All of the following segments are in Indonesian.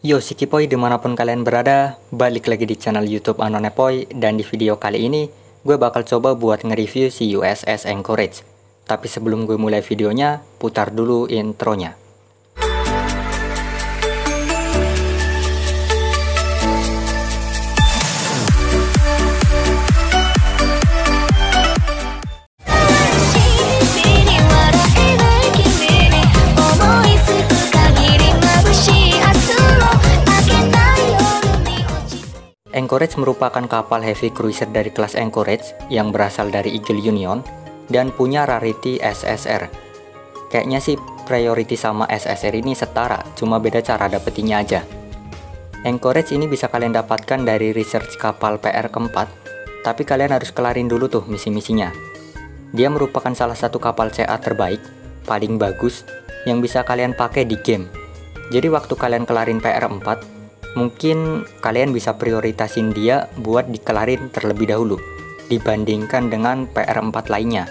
Yo Sikipoi dimanapun kalian berada, balik lagi di channel YouTube Anonepoi. Dan di video kali ini, gue bakal coba buat nge-review si USS Anchorage. Tapi sebelum gue mulai videonya, putar dulu intronya. Anchorage merupakan kapal heavy cruiser dari kelas Anchorage yang berasal dari Eagle Union dan punya rarity SSR. Kayaknya sih priority sama SSR ini setara, cuma beda cara dapetinnya aja. Anchorage ini bisa kalian dapatkan dari research kapal PR keempat, tapi kalian harus kelarin dulu tuh misi-misinya. Dia merupakan salah satu kapal CA terbaik, paling bagus, yang bisa kalian pakai di game. Jadi waktu kalian kelarin PR 4, mungkin kalian bisa prioritasin dia buat dikelarin terlebih dahulu dibandingkan dengan PR4 lainnya.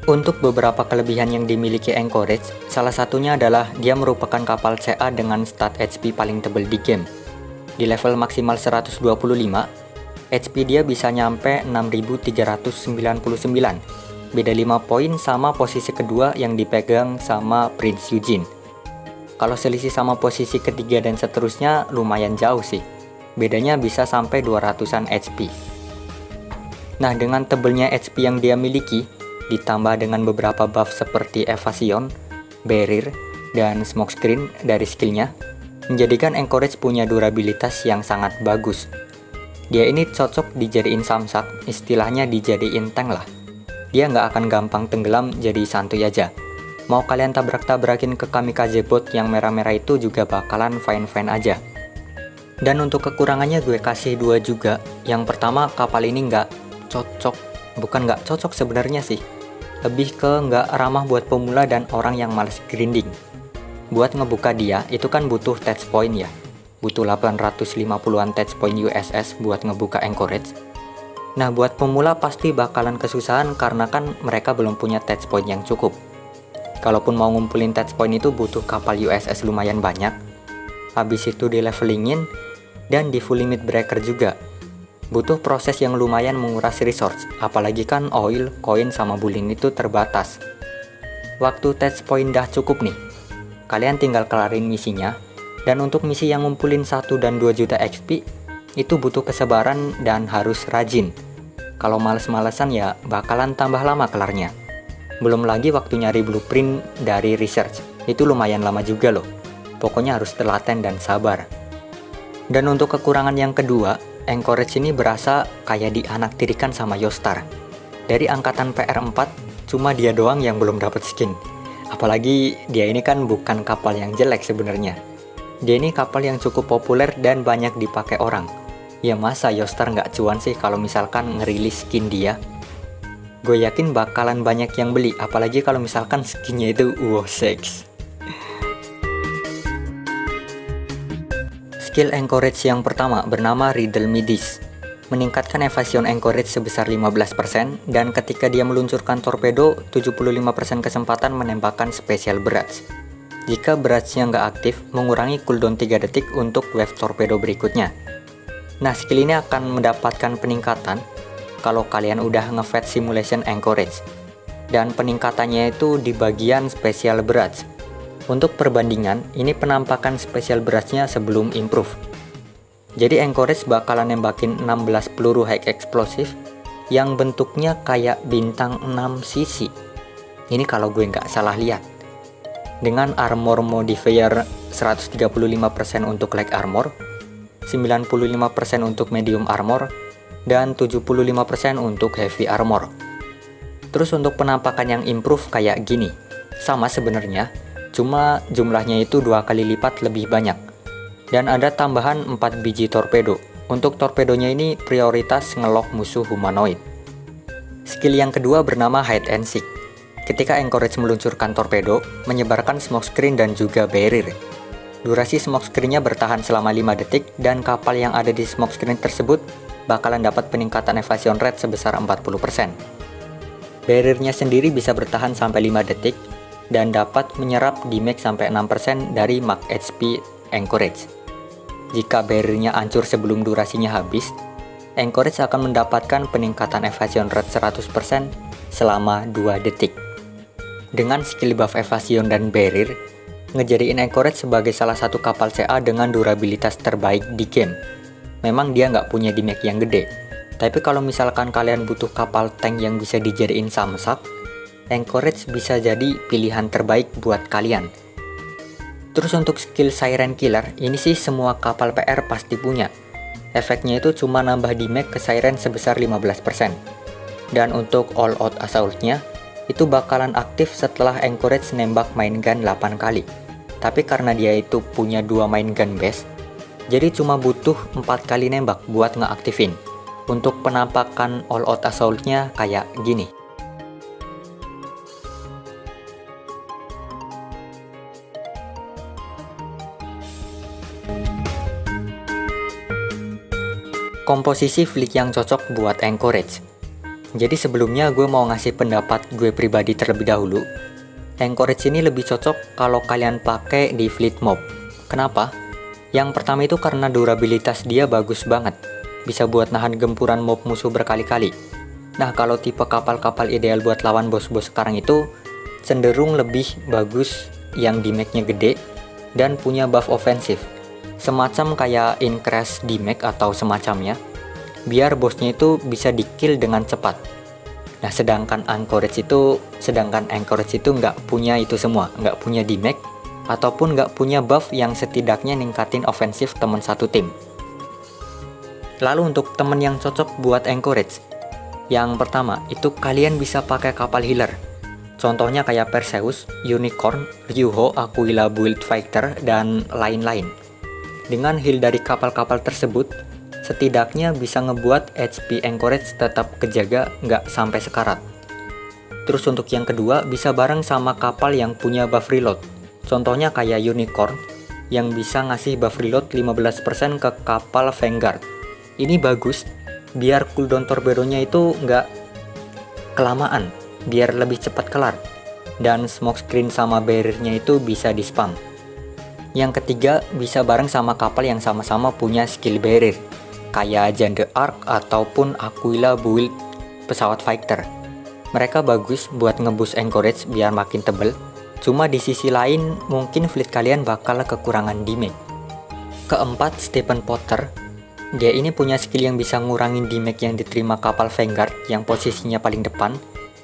Untuk beberapa kelebihan yang dimiliki Anchorage, salah satunya adalah dia merupakan kapal CA dengan stat HP paling tebal di game. Di level maksimal 125, HP dia bisa nyampe 6399, beda 5 poin sama posisi kedua yang dipegang sama Prince Eugene. Kalau selisih sama posisi ketiga dan seterusnya lumayan jauh sih. Bedanya bisa sampai 200-an HP. Nah, dengan tebelnya HP yang dia miliki, ditambah dengan beberapa buff seperti evasion, barrier, dan smoke screen dari skillnya, menjadikan Anchorage punya durabilitas yang sangat bagus. Dia ini cocok dijadiin samsak, istilahnya dijadiin tank lah. Dia nggak akan gampang tenggelam, jadi santuy aja. Mau kalian tabrak-tabrakin ke kamikaze bot yang merah-merah itu juga bakalan fine-fine aja. Dan untuk kekurangannya gue kasih 2 juga. Yang pertama, kapal ini nggak cocok. Bukan nggak cocok sebenarnya sih. Lebih ke nggak ramah buat pemula dan orang yang males grinding. Buat ngebuka dia, itu kan butuh touch point ya. Butuh 850-an touch point USS buat ngebuka Anchorage. Nah, buat pemula pasti bakalan kesusahan karena kan mereka belum punya touch point yang cukup. Kalaupun mau ngumpulin touch point itu butuh kapal USS lumayan banyak. Habis itu di levelingin dan di full limit breaker juga. Butuh proses yang lumayan menguras resource, apalagi kan oil, koin sama bulin itu terbatas. Waktu touch point dah cukup nih, kalian tinggal kelarin misinya. Dan untuk misi yang ngumpulin 1 dan 2 juta XP itu butuh kesabaran dan harus rajin. Kalau males-malesan ya bakalan tambah lama kelarnya. Belum lagi waktu nyari blueprint dari research, itu lumayan lama juga loh. Pokoknya harus telaten dan sabar. Dan untuk kekurangan yang kedua, Anchorage ini berasa kayak dianaktirikan sama Yostar. Dari angkatan PR4, cuma dia doang yang belum dapat skin. Apalagi dia ini kan bukan kapal yang jelek sebenarnya. Dia ini kapal yang cukup populer dan banyak dipakai orang. Ya masa Yostar nggak cuan sih kalau misalkan ngerilis skin dia? Gue yakin bakalan banyak yang beli, apalagi kalau misalkan skinnya itu wow sex. Skill Anchorage yang pertama bernama Riddle Me This. Meningkatkan evasion Anchorage sebesar 15% dan ketika dia meluncurkan torpedo, 75% kesempatan menembakkan special barrage. Jika barrage-nya nggak aktif, mengurangi cooldown 3 detik untuk wave torpedo berikutnya. Nah, skill ini akan mendapatkan peningkatan kalau kalian udah nge-fed simulation Anchorage, dan peningkatannya itu di bagian special barrage. Untuk perbandingan, ini penampakan special barrage-nya sebelum improve. Jadi Anchorage bakalan nembakin 16 peluru high explosive yang bentuknya kayak bintang 6 sisi. Ini kalau gue nggak salah lihat. Dengan armor modifier 135% untuk light armor, 95% untuk medium armor, dan 75% untuk heavy armor. Terus untuk penampakan yang improve kayak gini, sama sebenarnya, cuma jumlahnya itu 2 kali lipat lebih banyak. Dan ada tambahan 4 biji torpedo. Untuk torpedonya ini prioritas ngelock musuh humanoid. Skill yang kedua bernama Hide and Seek. Ketika Anchorage meluncurkan torpedo, menyebarkan smoke screen dan juga barrier. Durasi smoke screen-nya bertahan selama 5 detik dan kapal yang ada di smoke screen tersebut bakalan dapat peningkatan evasion rate sebesar 40%. Barrier-nya sendiri bisa bertahan sampai 5 detik dan dapat menyerap damage sampai 6% dari Max HP Anchorage. Jika barriernya hancur sebelum durasinya habis, Anchorage akan mendapatkan peningkatan evasion rate 100% selama 2 detik. Dengan skill buff evasion dan barrier, ngejadiin Anchorage sebagai salah satu kapal CA dengan durabilitas terbaik di game. Memang dia nggak punya damage yang gede, tapi kalau misalkan kalian butuh kapal tank yang bisa dijadiin samsak, Anchorage bisa jadi pilihan terbaik buat kalian. Terus untuk skill Siren Killer, ini sih semua kapal PR pasti punya. Efeknya itu cuma nambah damage ke Siren sebesar 15%. Dan untuk All Out Assault-nya, itu bakalan aktif setelah Anchorage nembak main gun 8 kali. Tapi karena dia itu punya 2 main gun base, jadi cuma butuh 4 kali nembak buat ngeaktifin. Untuk penampakan All Out Assault-nya kayak gini. Komposisi fleet yang cocok buat Anchorage. Jadi sebelumnya gue mau ngasih pendapat gue pribadi terlebih dahulu. Anchorage ini lebih cocok kalau kalian pakai di fleet mob. Kenapa? Yang pertama itu karena durabilitas dia bagus banget. Bisa buat nahan gempuran mob musuh berkali-kali. Nah, kalau tipe kapal-kapal ideal buat lawan bos-bos sekarang itu cenderung lebih bagus yang damage-nya gede dan punya buff ofensif. Semacam kayak increase damage atau semacamnya, biar bosnya itu bisa di-kill dengan cepat. Nah, sedangkan Anchorage itu nggak punya itu semua, nggak punya damage, ataupun nggak punya buff yang setidaknya ningkatin ofensif teman satu tim. Lalu untuk temen yang cocok buat Anchorage, yang pertama itu kalian bisa pakai kapal healer. Contohnya kayak Perseus, Unicorn, Ryuho, Aquila Build Fighter, dan lain-lain. Dengan heal dari kapal-kapal tersebut, setidaknya bisa ngebuat HP Anchorage tetap kejaga nggak sampai sekarat. Terus untuk yang kedua, bisa bareng sama kapal yang punya buff reload. Contohnya kayak Unicorn, yang bisa ngasih buff reload 15% ke kapal Vanguard. Ini bagus, biar cooldown torpedonya itu nggak kelamaan, biar lebih cepat kelar. Dan smoke screen sama barriernya itu bisa di spam. Yang ketiga, bisa bareng sama kapal yang sama-sama punya skill barrier, kayak Jeanne d'Arc ataupun Aquila Build pesawat fighter. Mereka bagus buat ngeboost Anchorage biar makin tebel. Cuma di sisi lain, mungkin fleet kalian bakal kekurangan damage. Keempat, Stephen Porter. Dia ini punya skill yang bisa ngurangin damage yang diterima kapal Vanguard yang posisinya paling depan,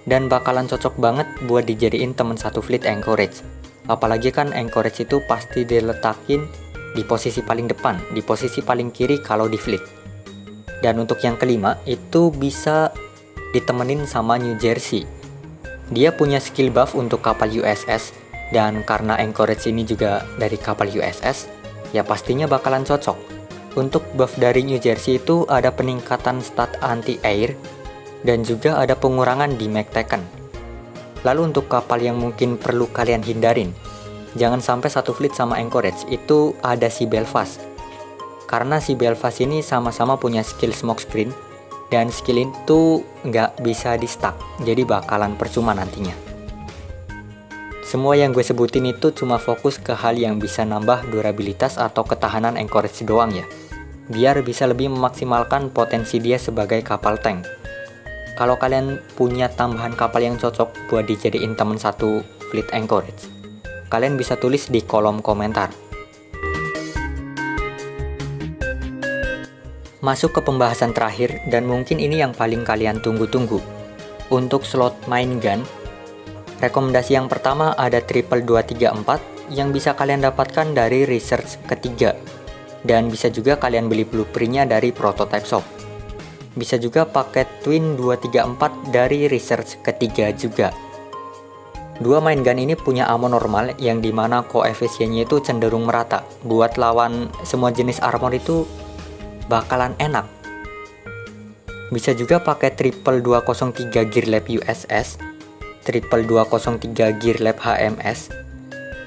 dan bakalan cocok banget buat dijadiin teman satu fleet Anchorage. Apalagi kan Anchorage itu pasti diletakin di posisi paling depan, di posisi paling kiri kalau di fleet. Dan untuk yang kelima, itu bisa ditemenin sama New Jersey. Dia punya skill buff untuk kapal USS, dan karena Anchorage ini juga dari kapal USS, ya pastinya bakalan cocok. Untuk buff dari New Jersey itu ada peningkatan stat anti-air, dan juga ada pengurangan damage taken. Lalu untuk kapal yang mungkin perlu kalian hindarin, jangan sampai satu fleet sama Anchorage, itu ada si Belfast. Karena si Belfast ini sama-sama punya skill smoke screen, dan skill itu nggak bisa di stack, jadi bakalan percuma nantinya. Semua yang gue sebutin itu cuma fokus ke hal yang bisa nambah durabilitas atau ketahanan Anchorage doang ya, biar bisa lebih memaksimalkan potensi dia sebagai kapal tank. Kalau kalian punya tambahan kapal yang cocok buat dijadiin teman satu fleet Anchorage, kalian bisa tulis di kolom komentar. Masuk ke pembahasan terakhir, dan mungkin ini yang paling kalian tunggu-tunggu. Untuk slot main gun, rekomendasi yang pertama ada Triple 234 yang bisa kalian dapatkan dari research ketiga, dan bisa juga kalian beli blueprintnya dari prototype shop. Bisa juga pakai Twin 234 dari research ketiga juga. Dua main gun ini punya ammo normal yang dimana koefisiennya itu cenderung merata. Buat lawan semua jenis armor itu bakalan enak. Bisa juga pakai Triple 203 Gear Lab USS, Triple 203 Gear Lab HMS,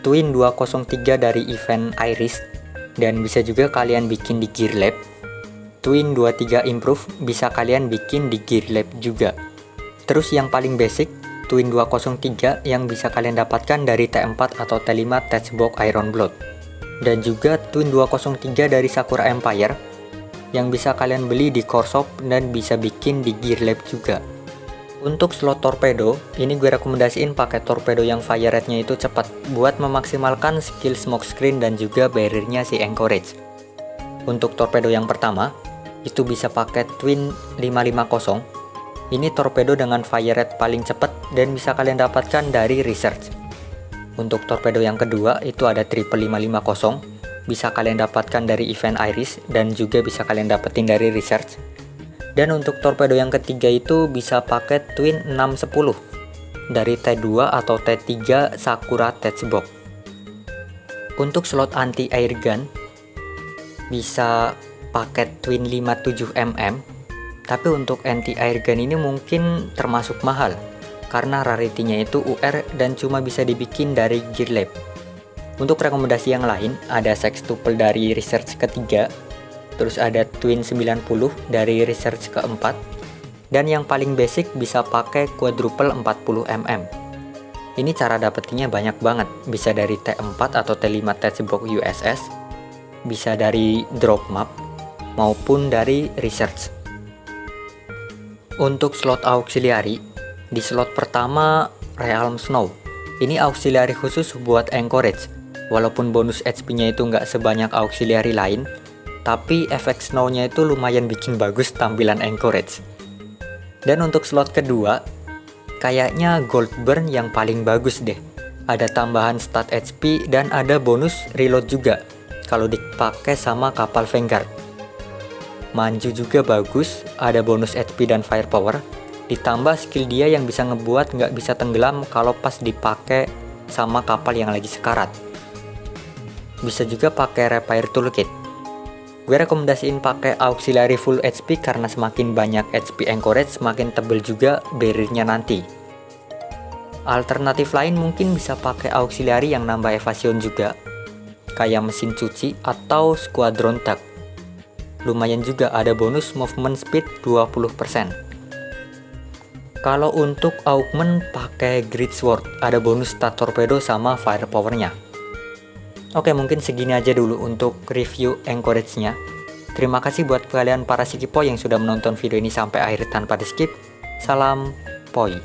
Twin 203 dari event Iris, dan bisa juga kalian bikin di Gear Lab. Twin 23 Improve bisa kalian bikin di Gear Lab juga. Terus yang paling basic, Twin 203 yang bisa kalian dapatkan dari T4 atau T5 Tetsubox Iron Blood. Dan juga Twin 203 dari Sakura Empire yang bisa kalian beli di core shop dan bisa bikin di Gear Lab juga. Untuk slot torpedo, ini gue rekomendasiin pakai torpedo yang fire rate-nya itu cepat buat memaksimalkan skill smoke screen dan juga barrier-nya si Anchorage. Untuk torpedo yang pertama, itu bisa pakai Twin 550. Ini torpedo dengan fire rate paling cepat dan bisa kalian dapatkan dari research. Untuk torpedo yang kedua, itu ada Triple 550. Bisa kalian dapatkan dari event Iris dan juga bisa kalian dapetin dari research. Dan untuk torpedo yang ketiga itu bisa pakai Twin 610 dari T2 atau T3 Sakura Tetsubox. Untuk slot anti air gun bisa pakai Twin 57mm, tapi untuk anti air gun ini mungkin termasuk mahal karena rarity-nya itu UR dan cuma bisa dibikin dari Gear Lab. Untuk rekomendasi yang lain ada sextuple dari research ketiga, terus ada Twin 90 dari research keempat, dan yang paling basic bisa pakai quadruple 40mm. Ini cara dapetinnya banyak banget, bisa dari T4 atau T5 Tetsubox USS, bisa dari drop map, maupun dari research. Untuk slot auxiliary, di slot pertama Realm Snow. Ini auxiliary khusus buat Anchorage, walaupun bonus HP-nya itu nggak sebanyak auxiliary lain, tapi efek snow-nya itu lumayan bikin bagus tampilan Anchorage. Dan untuk slot kedua, kayaknya Goldburn yang paling bagus deh. Ada tambahan stat HP dan ada bonus reload juga kalau dipakai sama kapal Vanguard. Manju juga bagus, ada bonus HP dan firepower, ditambah skill dia yang bisa ngebuat nggak bisa tenggelam kalau pas dipakai sama kapal yang lagi sekarat. Bisa juga pakai repair toolkit. Gue rekomendasiin pakai auxiliary full HP karena semakin banyak HP Anchorage semakin tebel juga barrier-nya nanti. Alternatif lain mungkin bisa pakai auxiliary yang nambah evasion juga, kayak mesin cuci atau squadron tug. Lumayan juga ada bonus movement speed 20%. Kalau untuk augment pakai Great Sword, ada bonus stat torpedo sama firepower-nya. Oke, mungkin segini aja dulu untuk review Anchorage-nya. Terima kasih buat kalian para Sikipo yang sudah menonton video ini sampai akhir tanpa di skip. Salam Poi.